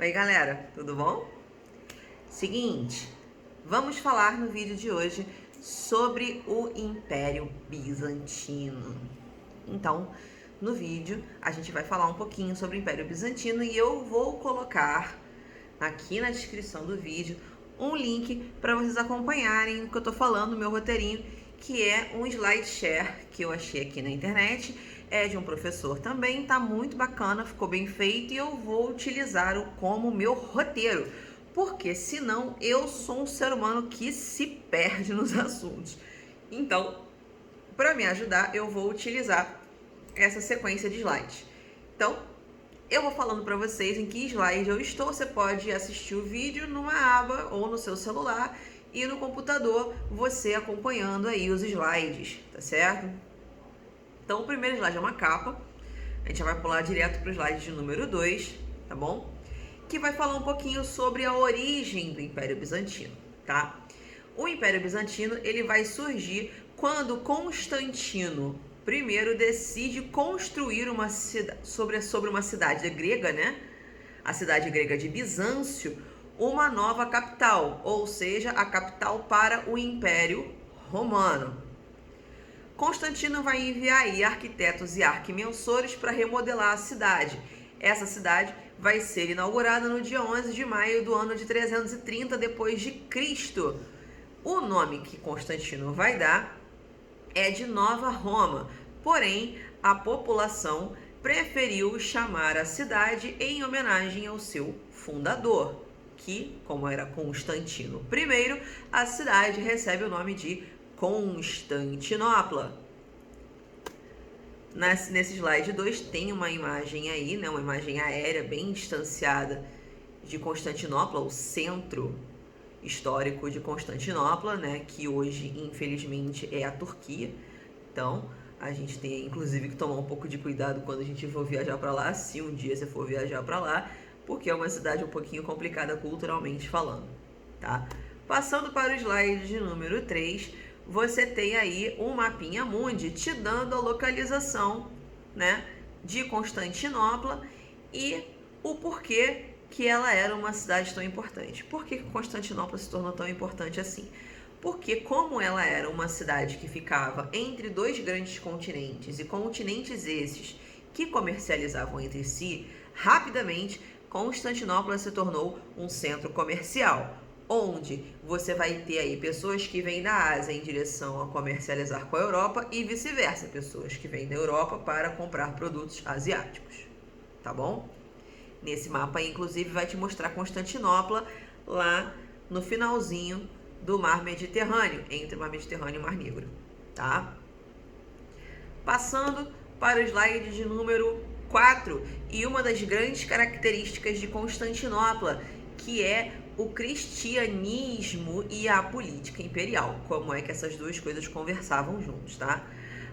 Oi galera, tudo bom? Seguinte, vamos falar no vídeo de hoje sobre o Império Bizantino. Então, no vídeo a gente vai falar um pouquinho sobre o Império Bizantino e eu vou colocar aqui na descrição do vídeo um link para vocês acompanharem o que eu tô falando, o meu roteirinho, que é um slide share que eu achei aqui na internet. É de um professor também, tá muito bacana, ficou bem feito e eu vou utilizar como meu roteiro, porque senão eu sou um ser humano que se perde nos assuntos. Então, para me ajudar, eu vou utilizar essa sequência de slides. Então, eu vou falando para vocês em que slide eu estou. Você pode assistir o vídeo numa aba ou no seu celular e no computador você acompanhando aí os slides, tá certo? Então, o primeiro slide é uma capa. A gente já vai pular direto para o slide de número 2, tá bom? Que vai falar um pouquinho sobre a origem do Império Bizantino, tá? O Império Bizantino, ele vai surgir quando Constantino I decide construir uma cidade, sobre uma cidade grega, né? A cidade grega de Bizâncio, uma nova capital, ou seja, a capital para o Império Romano. Constantino vai enviar aí arquitetos e arquimensores para remodelar a cidade. Essa cidade vai ser inaugurada no dia 11 de maio do ano de 330 depois de Cristo. O nome que Constantino vai dar é de Nova Roma, porém a população preferiu chamar a cidade em homenagem ao seu fundador, que, como era Constantino I, a cidade recebe o nome de Constantinopla. Nesse slide 2 tem uma imagem aí, né, uma imagem aérea bem distanciada de Constantinopla, o centro histórico de Constantinopla, né, que hoje infelizmente é a Turquia. Então a gente tem inclusive que tomar um pouco de cuidado quando a gente for viajar para lá, se um dia você for viajar para lá, porque é uma cidade um pouquinho complicada culturalmente falando, tá? Passando para o slide de número 3, você tem aí um mapinha mundi te dando a localização, né, de Constantinopla e o porquê que ela era uma cidade tão importante. Por que Constantinopla se tornou tão importante assim? Porque como ela era uma cidade que ficava entre dois grandes continentes e continentes esses que comercializavam entre si, rapidamente Constantinopla se tornou um centro comercial, onde você vai ter aí pessoas que vêm da Ásia em direção a comercializar com a Europa e vice-versa, pessoas que vêm da Europa para comprar produtos asiáticos, tá bom? Nesse mapa aí, inclusive, vai te mostrar Constantinopla lá no finalzinho do Mar Mediterrâneo, entre o Mar Mediterrâneo e o Mar Negro, tá? Passando para o slide de número 4, e uma das grandes características de Constantinopla, que é o cristianismo e a política imperial, como é que essas duas coisas conversavam juntos, tá?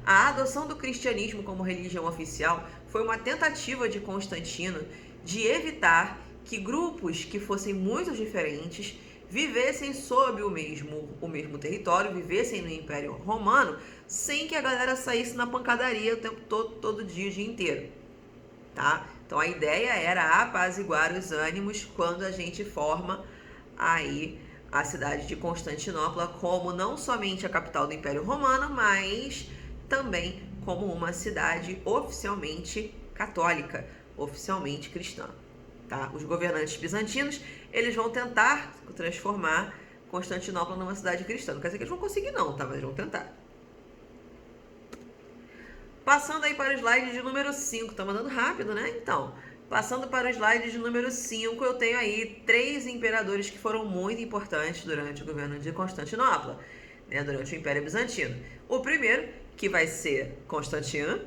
A adoção do cristianismo como religião oficial foi uma tentativa de Constantino de evitar que grupos que fossem muito diferentes vivessem sob o mesmo território, vivessem no Império Romano, sem que a galera saísse na pancadaria o tempo todo dia, o dia inteiro, tá? Então a ideia era apaziguar os ânimos quando a gente forma aí a cidade de Constantinopla como não somente a capital do Império Romano, mas também como uma cidade oficialmente católica, oficialmente cristã, tá? Os governantes bizantinos, eles vão tentar transformar Constantinopla numa cidade cristã. Não quer dizer que eles vão conseguir não, tá? Mas eles vão tentar. Passando aí para o slide de número 5, tá mandando rápido, né? Então, passando para o slide de número 5, eu tenho aí 3 imperadores que foram muito importantes durante o governo de Constantinopla, né? Durante o Império Bizantino. O primeiro, que vai ser Constantino,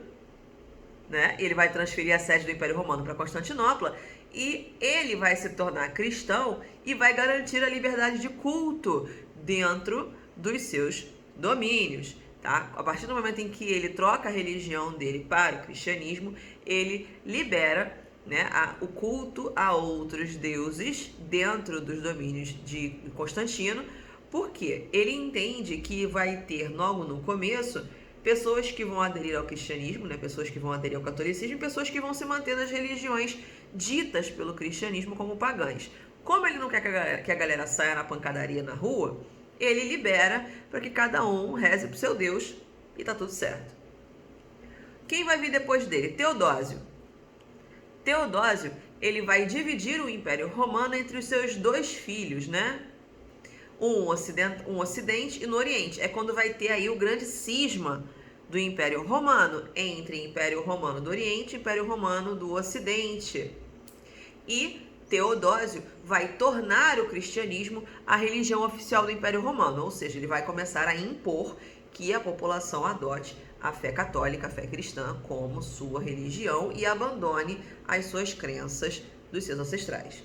né? Ele vai transferir a sede do Império Romano para Constantinopla e ele vai se tornar cristão e vai garantir a liberdade de culto dentro dos seus domínios, tá? A partir do momento em que ele troca a religião dele para o cristianismo, ele libera, né, o culto a outros deuses dentro dos domínios de Constantino, porque ele entende que vai ter logo no começo pessoas que vão aderir ao cristianismo, né, pessoas que vão aderir ao catolicismo, pessoas que vão se manter nas religiões ditas pelo cristianismo como pagãs. Como ele não quer que a galera saia na pancadaria na rua, ele libera para que cada um reze para o seu Deus e tá tudo certo. Quem vai vir depois dele? Teodósio. Teodósio, ele vai dividir o Império Romano entre os seus 2 filhos, né? Um ocidente e no Oriente. É quando vai ter aí o grande cisma do Império Romano, entre Império Romano do Oriente e Império Romano do Ocidente. E Teodósio vai tornar o cristianismo a religião oficial do Império Romano, ou seja, ele vai começar a impor que a população adote a fé católica, a fé cristã, como sua religião e abandone as suas crenças dos seus ancestrais.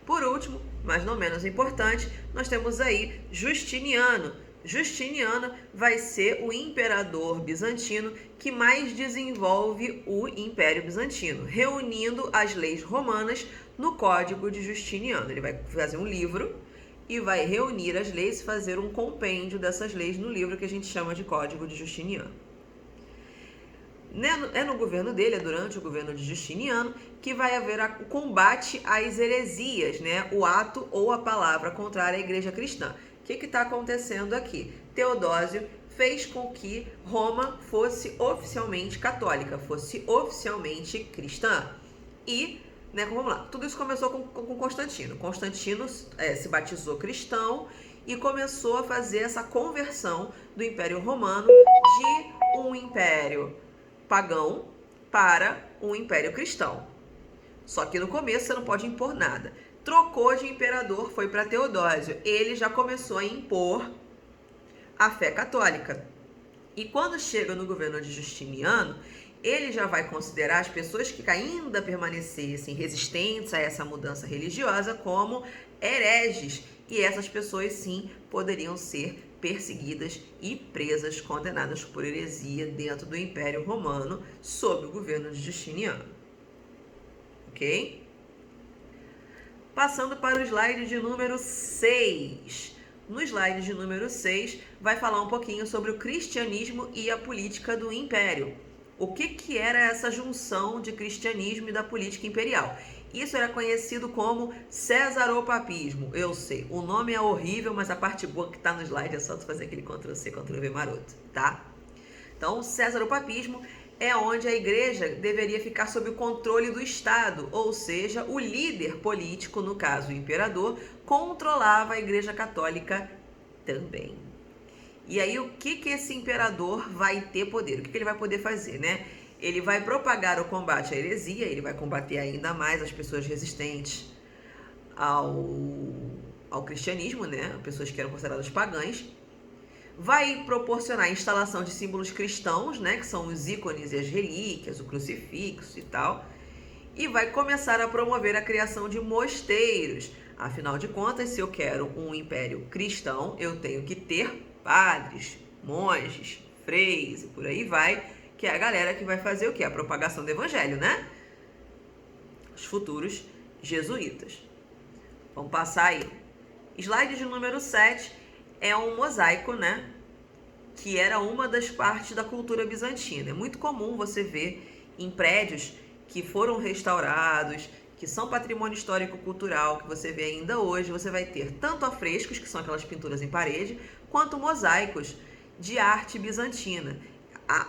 Por último, mas não menos importante, nós temos aí Justiniano. Justiniano vai ser o imperador bizantino que mais desenvolve o Império Bizantino, reunindo as leis romanas no Código de Justiniano. Ele vai fazer um livro e vai reunir as leis e fazer um compêndio dessas leis no livro que a gente chama de Código de Justiniano. É no governo dele, é durante o governo de Justiniano, que vai haver o combate às heresias, né? O ato ou a palavra contrária à igreja cristã. O que está acontecendo aqui? Teodósio fez com que Roma fosse oficialmente católica, fosse oficialmente cristã. E, vamos lá, tudo isso começou com Constantino. Constantino se batizou cristão e começou a fazer essa conversão do Império Romano de um império pagão para um império cristão. Só que no começo você não pode impor nada. Trocou de imperador, foi para Teodósio. Ele já começou a impor a fé católica. E quando chega no governo de Justiniano, ele já vai considerar as pessoas que ainda permanecessem resistentes a essa mudança religiosa como hereges. E essas pessoas, sim, poderiam ser perseguidas e presas, condenadas por heresia dentro do Império Romano, sob o governo de Justiniano. Ok? Passando para o slide de número 6. No slide de número 6, vai falar um pouquinho sobre o cristianismo e a política do império. O que era essa junção de cristianismo e da política imperial? Isso era conhecido como cesaropapismo. Eu sei, o nome é horrível, mas a parte boa que está no slide é só tu fazer aquele Ctrl+C, Ctrl+V maroto, tá? Então, o cesaropapismo é onde a igreja deveria ficar sob o controle do Estado, ou seja, o líder político, no caso o imperador, controlava a igreja católica também. E aí, o que esse imperador vai ter poder? O que ele vai poder fazer, né? Ele vai propagar o combate à heresia, ele vai combater ainda mais as pessoas resistentes ao cristianismo, né? Pessoas que eram consideradas pagãs. Vai proporcionar a instalação de símbolos cristãos, né? Que são os ícones e as relíquias, o crucifixo e tal. E vai começar a promover a criação de mosteiros. Afinal de contas, se eu quero um império cristão, eu tenho que ter padres, monges, freis e por aí vai, que é a galera que vai fazer o quê? A propagação do evangelho, né? Os futuros jesuítas. Vamos passar aí. Slide de número 7 é um mosaico, né? Que era uma das partes da cultura bizantina. É muito comum você ver em prédios que foram restaurados, que são patrimônio histórico-cultural, que você vê ainda hoje, você vai ter tanto afrescos, que são aquelas pinturas em parede, quanto mosaicos de arte bizantina.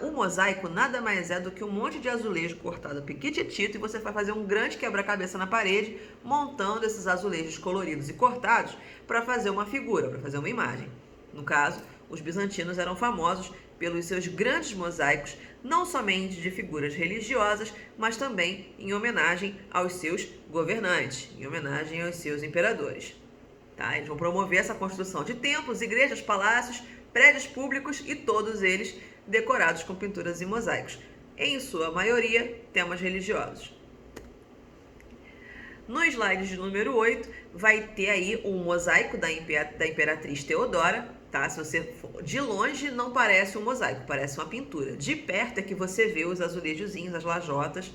O mosaico nada mais é do que um monte de azulejo cortado piquititito e você vai fazer um grande quebra-cabeça na parede, montando esses azulejos coloridos e cortados para fazer uma figura, para fazer uma imagem. No caso, os bizantinos eram famosos pelos seus grandes mosaicos, não somente de figuras religiosas, mas também em homenagem aos seus governantes, em homenagem aos seus imperadores. Tá? Eles vão promover essa construção de templos, igrejas, palácios, prédios públicos e todos eles decorados com pinturas e mosaicos. Em sua maioria, temas religiosos. No slide de número 8, vai ter aí um mosaico da Imperatriz Teodora, tá? Se você for de longe, não parece um mosaico, parece uma pintura. De perto é que você vê os azulejozinhos, as lajotas,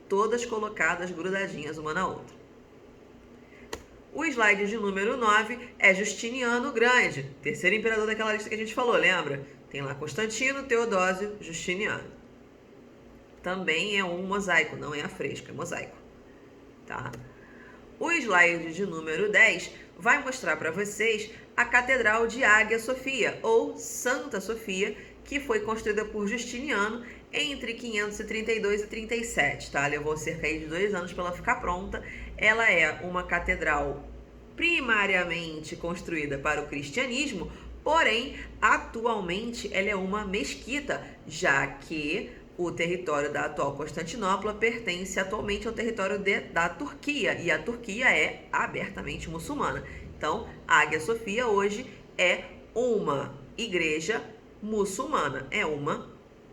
todas colocadas, grudadinhas uma na outra. O slide de número 9 é Justiniano Grande, terceiro imperador daquela lista que a gente falou, lembra? Tem lá Constantino, Teodósio, Justiniano. Também é um mosaico, não é afresco, é mosaico. tá? O slide de número 10 vai mostrar para vocês a Catedral de Ágia Sofia, ou Santa Sofia, que foi construída por Justiniano entre 532 e 37, tá? Levou cerca de 2 anos para ela ficar pronta. Ela é uma catedral primariamente construída para o cristianismo, porém, atualmente ela é uma mesquita, já que o território da atual Constantinopla pertence atualmente ao território da Turquia, e a Turquia é abertamente muçulmana. Então, a Ágia Sofia hoje é uma igreja muçulmana, é uma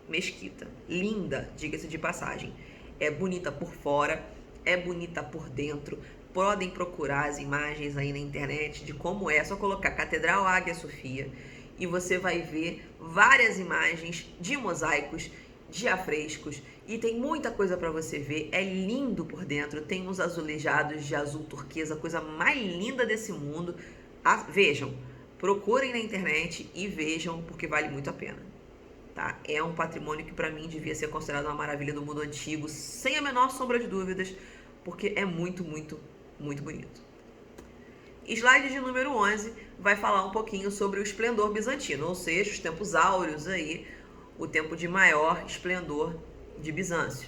mesquita. Linda, diga-se de passagem. É bonita por fora, é bonita por dentro. Podem procurar as imagens aí na internet de como é. É só colocar Catedral Ágia Sofia e você vai ver várias imagens de mosaicos, de afrescos, e tem muita coisa para você ver. É lindo por dentro, tem uns azulejados de azul turquesa, a coisa mais linda desse mundo. Vejam, procurem na internet e vejam, porque vale muito a pena, tá? É um patrimônio que para mim devia ser considerado uma maravilha do mundo antigo, sem a menor sombra de dúvidas, porque é muito, muito, muito bonito. Slide de número 11 vai falar um pouquinho sobre o esplendor bizantino, ou seja, os tempos áureos aí, o tempo de maior esplendor de Bizâncio.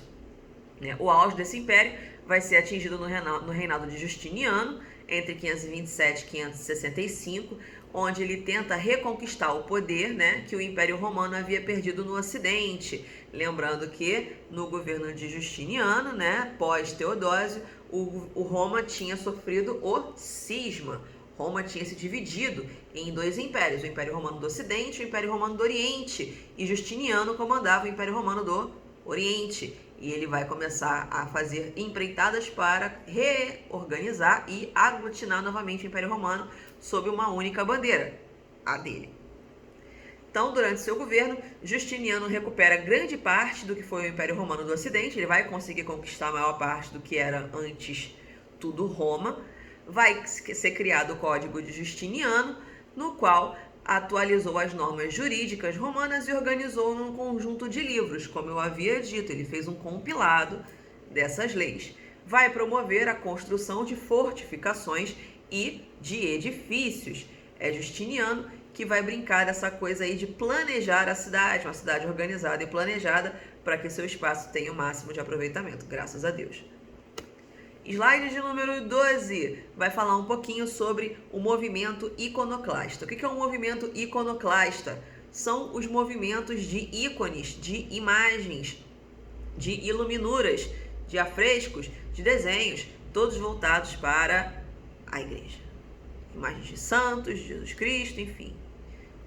O auge desse império vai ser atingido no reinado de Justiniano, entre 527 e 565, onde ele tenta reconquistar o poder, que o Império Romano havia perdido no Ocidente. Lembrando que no governo de Justiniano, pós-Teodósio, o Roma tinha sofrido o cisma. Roma tinha se dividido em 2 impérios, o Império Romano do Ocidente e o Império Romano do Oriente, e Justiniano comandava o Império Romano do Oriente, e ele vai começar a fazer empreitadas para reorganizar e aglutinar novamente o Império Romano sob uma única bandeira, a dele. Então, durante seu governo, Justiniano recupera grande parte do que foi o Império Romano do Ocidente, ele vai conseguir conquistar a maior parte do que era antes tudo Roma. Vai ser criado o Código de Justiniano, no qual atualizou as normas jurídicas romanas e organizou num conjunto de livros, como eu havia dito, ele fez um compilado dessas leis. Vai promover a construção de fortificações e de edifícios. É Justiniano que vai brincar dessa coisa aí de planejar a cidade, uma cidade organizada e planejada para que seu espaço tenha o máximo de aproveitamento, graças a Deus. Slide de número 12 vai falar um pouquinho sobre o movimento iconoclasta. O que é um movimento iconoclasta? São os movimentos de ícones, de imagens, de iluminuras, de afrescos, de desenhos, todos voltados para a igreja. Imagens de santos, de Jesus Cristo, enfim,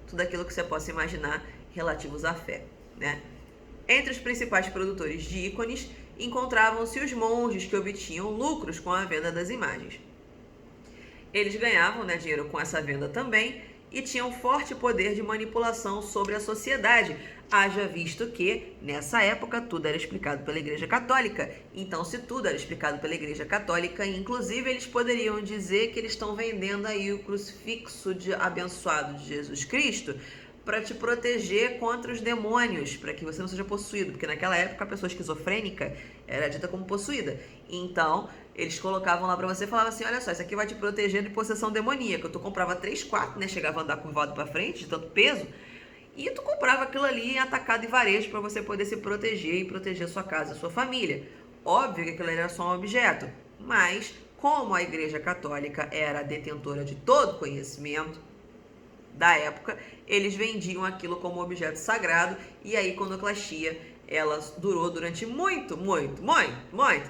tudo aquilo que você possa imaginar relativos à fé, Entre os principais produtores de ícones encontravam-se os monges, que obtinham lucros com a venda das imagens. Eles ganhavam dinheiro com essa venda também e tinham forte poder de manipulação sobre a sociedade, haja visto que, nessa época, tudo era explicado pela Igreja Católica. Então, se tudo era explicado pela Igreja Católica, inclusive eles poderiam dizer que eles estão vendendo aí o crucifixo abençoado de Jesus Cristo para te proteger contra os demônios, para que você não seja possuído, porque naquela época a pessoa esquizofrênica era dita como possuída. Então, eles colocavam lá para você e falavam assim, olha só, isso aqui vai te proteger de possessão demoníaca. Tu comprava 3, 4, chegava a andar curvado para frente, de tanto peso, e tu comprava aquilo ali em atacado e varejo para você poder se proteger e proteger a sua casa, a sua família. Óbvio que aquilo era só um objeto, mas como a Igreja Católica era detentora de todo conhecimento da época, eles vendiam aquilo como objeto sagrado, e a iconoclastia, ela durou durante muito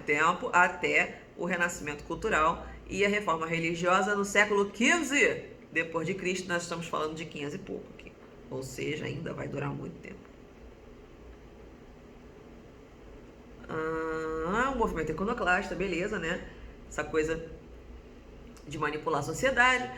tempo, até o Renascimento Cultural e a Reforma Religiosa no século XV depois de Cristo. Nós estamos falando de 500 e pouco aqui, ou seja, ainda vai durar muito tempo. O movimento iconoclasta, beleza, essa coisa de manipular a sociedade.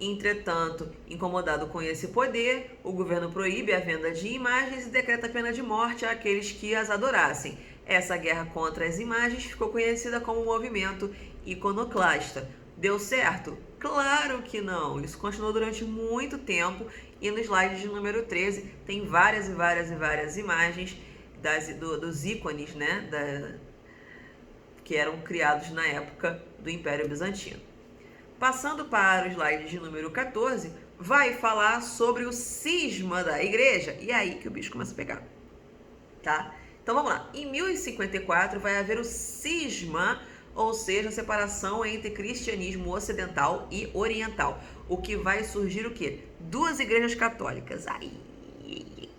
Entretanto, incomodado com esse poder, o governo proíbe a venda de imagens e decreta a pena de morte àqueles que as adorassem. Essa guerra contra as imagens ficou conhecida como movimento iconoclasta. Deu certo? Claro que não! Isso continuou durante muito tempo, e no slide de número 13 tem várias e várias imagens dos ícones, que eram criados na época do Império Bizantino. Passando para o slide de número 14, vai falar sobre o cisma da igreja. E é aí que o bicho começa a pegar, tá? Então vamos lá. Em 1054 vai haver o cisma, ou seja, a separação entre cristianismo ocidental e oriental. O que vai surgir o quê? Duas igrejas católicas. Aí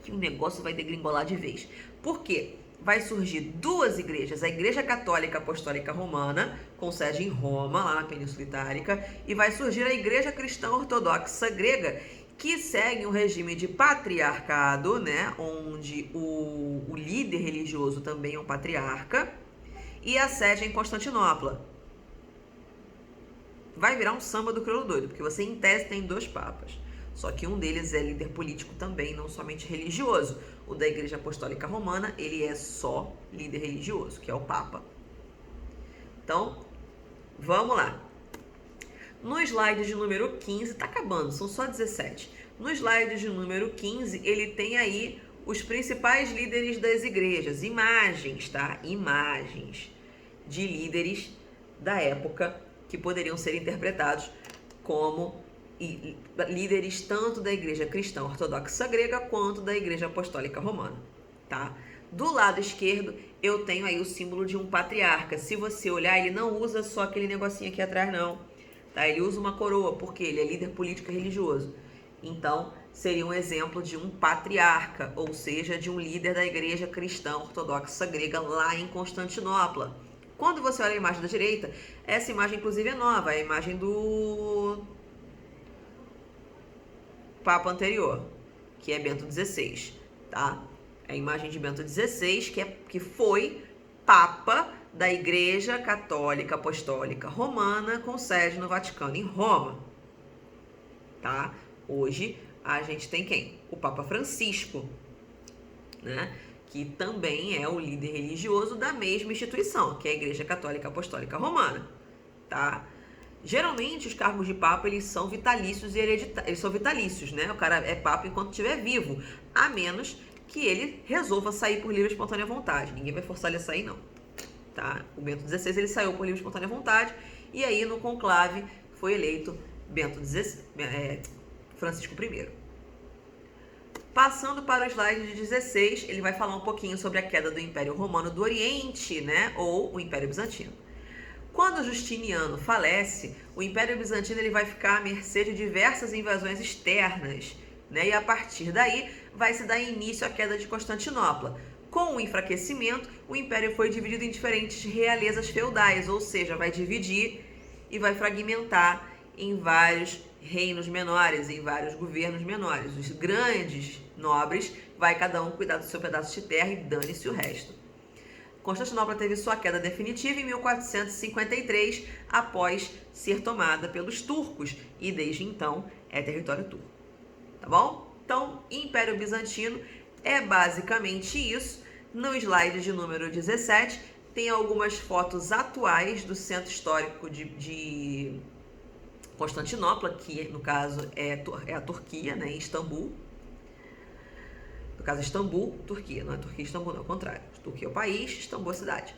que o negócio vai degringolar de vez. Por quê? Vai surgir duas igrejas, a Igreja Católica Apostólica Romana, com sede em Roma, lá na Península Itálica, e vai surgir a Igreja Cristã Ortodoxa Grega, que segue um regime de patriarcado, né, onde o líder religioso também é um patriarca, e a sede é em Constantinopla. Vai virar um samba do crioulo doido, porque você em tese tem dois papas. Só que um deles é líder político também, não somente religioso. O da Igreja Apostólica Romana, ele é só líder religioso, que é o Papa. Então, vamos lá. No slide de número 15, tá acabando, são só 17. No slide de número 15, ele tem aí os principais líderes das igrejas. Imagens, tá? Imagens de líderes da época que poderiam ser interpretados como líderes tanto da Igreja Cristã Ortodoxa Grega quanto da Igreja Apostólica Romana, tá? Do lado esquerdo, eu tenho aí o símbolo de um patriarca. Se você olhar, ele não usa só aquele negocinho aqui atrás, não, tá? Ele usa uma coroa, porque ele é líder político e religioso. Então, seria um exemplo de um patriarca, ou seja, de um líder da Igreja Cristã Ortodoxa Grega lá em Constantinopla. Quando você olha a imagem da direita, essa imagem, inclusive, é nova, é a imagem do Papa anterior, que é Bento XVI, tá? É a imagem de Bento XVI, que foi Papa da Igreja Católica Apostólica Romana, com sede no Vaticano, em Roma, tá? Hoje, a gente tem quem? O Papa Francisco, né? Que também é o líder religioso da mesma instituição, que é a Igreja Católica Apostólica Romana, tá? Geralmente, os cargos de papa, eles são vitalícios e hereditários. Eles são vitalícios, né? O cara é papa enquanto estiver vivo, a menos que ele resolva sair por livre e espontânea vontade. Ninguém vai forçar ele a sair, não, tá? O Bento XVI, ele saiu por livre e espontânea vontade, e aí no conclave foi eleito Francisco I. Passando para o slide de 16, ele vai falar um pouquinho sobre a queda do Império Romano do Oriente, né? Ou o Império Bizantino. Quando Justiniano falece, o Império Bizantino ele vai ficar à mercê de diversas invasões externas, né? E a partir daí vai se dar início à queda de Constantinopla. Com o enfraquecimento, o Império foi dividido em diferentes realezas feudais, ou seja, vai dividir e vai fragmentar em vários reinos menores, em vários governos menores. Os grandes nobres vai cada um cuidar do seu pedaço de terra e dane-se o resto. Constantinopla teve sua queda definitiva em 1453, após ser tomada pelos turcos, e desde então é território turco, tá bom? Então, Império Bizantino é basicamente isso. No slide de número 17, tem algumas fotos atuais do centro histórico de Constantinopla, que no caso é a Turquia, né, em Istambul. No caso, Istambul, Turquia, não é Turquia e Istambul, não, é o contrário. Turquia é o país, Istambul é a cidade,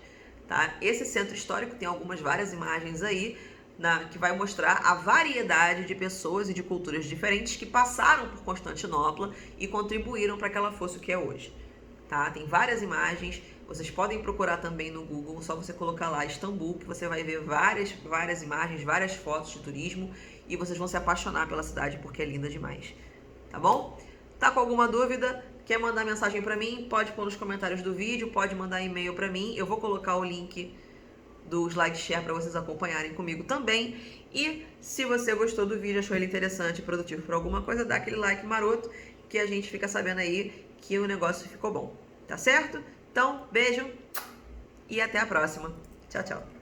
tá? Esse centro histórico tem várias imagens aí, que vai mostrar a variedade de pessoas e de culturas diferentes que passaram por Constantinopla e contribuíram para que ela fosse o que é hoje, tá? Tem várias imagens, vocês podem procurar também no Google, só você colocar lá Istambul, que você vai ver várias imagens, várias fotos de turismo, e vocês vão se apaixonar pela cidade porque é linda demais, tá bom? Tá com alguma dúvida? Quer mandar mensagem para mim? Pode pôr nos comentários do vídeo, pode mandar e-mail para mim. Eu vou colocar o link do SlideShare para vocês acompanharem comigo também. E se você gostou do vídeo, achou ele interessante e produtivo para alguma coisa, dá aquele like maroto que a gente fica sabendo aí que o negócio ficou bom. Tá certo? Então, beijo e até a próxima. Tchau, tchau.